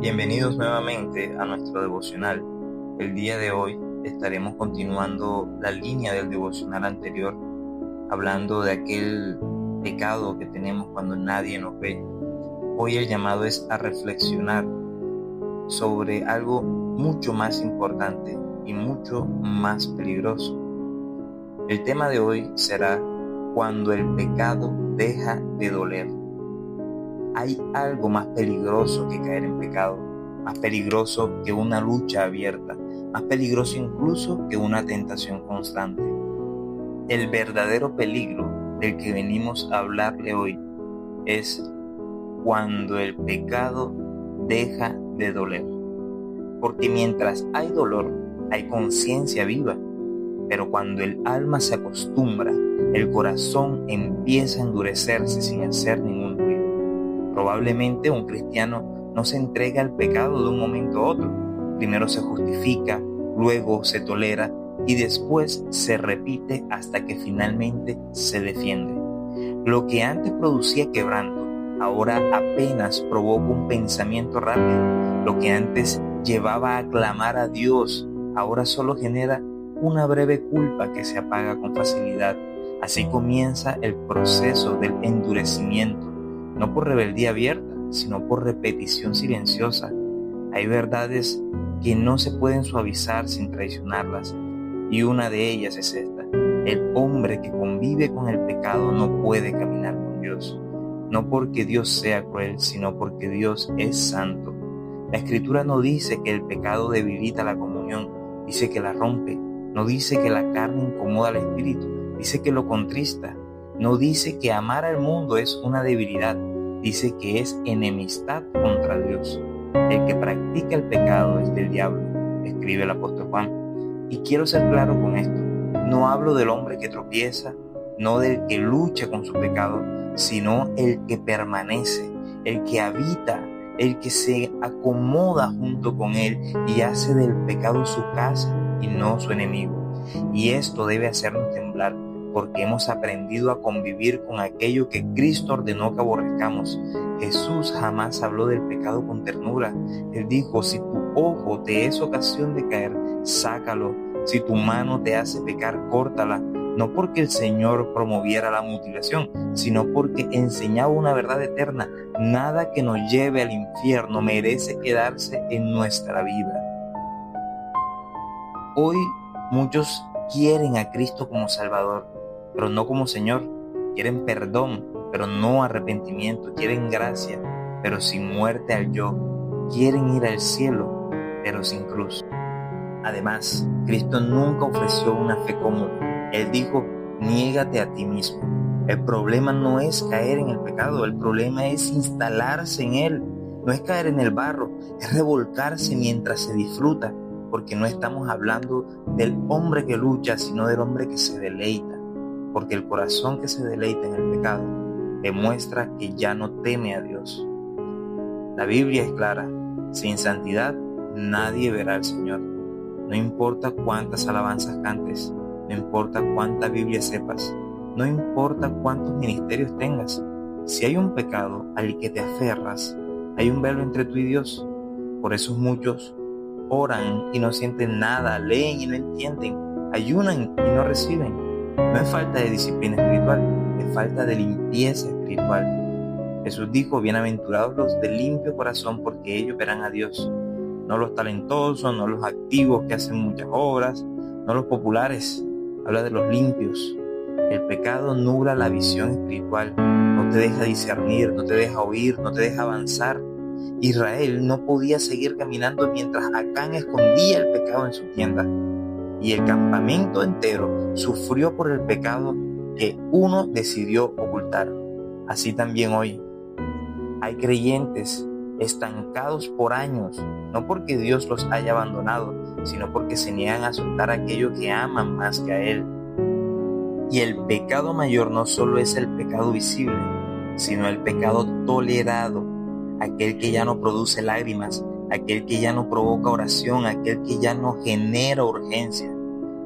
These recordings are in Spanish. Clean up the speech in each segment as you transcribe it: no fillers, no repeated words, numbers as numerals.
Bienvenidos nuevamente a nuestro devocional. El día de hoy estaremos continuando la línea del devocional anterior, hablando de aquel pecado que tenemos cuando nadie nos ve. Hoy el llamado es a reflexionar sobre algo mucho más importante y mucho más peligroso. El tema de hoy será cuando el pecado deja de doler. Hay algo más peligroso que caer en pecado, más peligroso que una lucha abierta, más peligroso incluso que una tentación constante. El verdadero peligro del que venimos a hablarle hoy es cuando el pecado deja de doler. Porque mientras hay dolor, hay conciencia viva, pero cuando el alma se acostumbra, el corazón empieza a endurecerse sin hacer ningún ruido. Probablemente un cristiano no se entrega al pecado de un momento a otro. Primero se justifica, luego se tolera y después se repite hasta que finalmente se defiende. Lo que antes producía quebranto, ahora apenas provoca un pensamiento rápido. Lo que antes llevaba a clamar a Dios, ahora solo genera una breve culpa que se apaga con facilidad. Así comienza el proceso del endurecimiento. No por rebeldía abierta, sino por repetición silenciosa. Hay verdades que no se pueden suavizar sin traicionarlas, y una de ellas es esta: el hombre que convive con el pecado no puede caminar con Dios. No porque Dios sea cruel, sino porque Dios es santo. La Escritura no dice que el pecado debilita la comunión, dice que la rompe. No dice que la carne incomoda al espíritu, dice que lo contrista. No dice que amar al mundo es una debilidad, dice que es enemistad contra Dios. El que practica el pecado es del diablo, escribe el apóstol Juan. Y quiero ser claro con esto: no hablo del hombre que tropieza, no del que lucha con su pecado, sino el que permanece, el que habita, el que se acomoda junto con él y hace del pecado su casa y no su enemigo. Y esto debe hacernos temblar, porque hemos aprendido a convivir con aquello que Cristo ordenó que aborrezcamos. Jesús jamás habló del pecado con ternura. Él dijo: si tu ojo te es ocasión de caer, sácalo. Si tu mano te hace pecar, córtala. No porque el Señor promoviera la mutilación, sino porque enseñaba una verdad eterna: nada que nos lleve al infierno merece quedarse en nuestra vida. Hoy muchos quieren a Cristo como Salvador, pero no como Señor. Quieren perdón, pero no arrepentimiento. Quieren gracia, pero sin muerte al yo. Quieren ir al cielo, pero sin cruz. Además, Cristo nunca ofreció una fe cómoda. Él dijo: niégate a ti mismo. El problema no es caer en el pecado, el problema es instalarse en él. No es caer en el barro, es revolcarse mientras se disfruta, porque no estamos hablando del hombre que lucha, sino del hombre que se deleita. Porque el corazón que se deleita en el pecado demuestra que ya no teme a Dios. La Biblia es clara: sin santidad nadie verá al Señor. No importa cuántas alabanzas cantes, no importa cuánta Biblia sepas, no importa cuántos ministerios tengas. Si hay un pecado al que te aferras, hay un velo entre tú y Dios. Por eso muchos oran y no sienten nada, leen y no entienden, ayunan y no reciben. No es falta de disciplina espiritual, es falta de limpieza espiritual. Jesús dijo: bienaventurados los de limpio corazón, porque ellos verán a Dios. No los talentosos, no los activos que hacen muchas obras, no los populares. Habla de los limpios. El pecado nubla la visión espiritual, no te deja discernir, no te deja oír, no te deja avanzar. Israel no podía seguir caminando mientras Acán escondía el pecado en su tienda, y el campamento entero sufrió por el pecado que uno decidió ocultar. Así también hoy hay creyentes estancados por años, no porque Dios los haya abandonado, sino porque se niegan a soltar aquello que aman más que a Él. Y el pecado mayor no solo es el pecado visible, sino el pecado tolerado, aquel que ya no produce lágrimas, aquel que ya no provoca oración, aquel que ya no genera urgencia.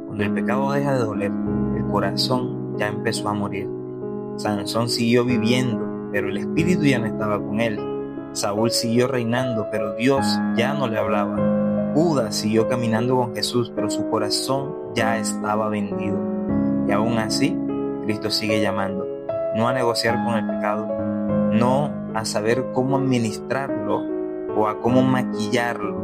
Cuando el pecado deja de doler, el corazón ya empezó a morir. Sansón siguió viviendo, pero el espíritu ya no estaba con él. Saúl siguió reinando, pero Dios ya no le hablaba. Judas siguió caminando con Jesús, pero su corazón ya estaba vendido. Y aún así, Cristo sigue llamando, no a negociar con el pecado, no a saber cómo administrarlo o a cómo maquillarlo.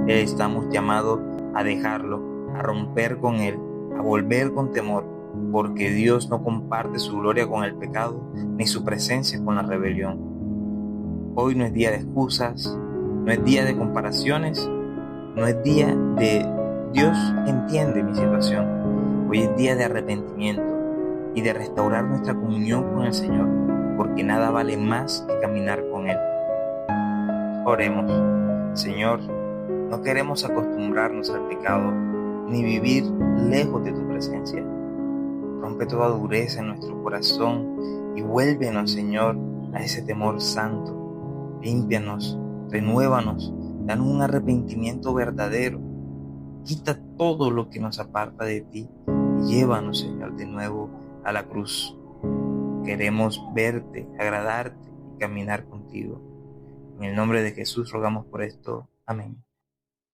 Estamos llamados a dejarlo, a romper con él, a volver con temor, porque Dios no comparte su gloria con el pecado, ni su presencia con la rebelión. Hoy no es día de excusas, no es día de comparaciones, no es día de Dios entiende mi situación. Hoy es día de arrepentimiento y de restaurar nuestra comunión con el Señor, porque nada vale más que caminar con Él. Oremos. Señor, no queremos acostumbrarnos al pecado, ni vivir lejos de tu presencia. Rompe toda dureza en nuestro corazón y vuélvenos, Señor, a ese temor santo. Límpianos, renuévanos, danos un arrepentimiento verdadero. Quita todo lo que nos aparta de ti y llévanos, Señor, de nuevo a la cruz. Queremos verte, agradarte y caminar contigo. En el nombre de Jesús rogamos por esto. Amén.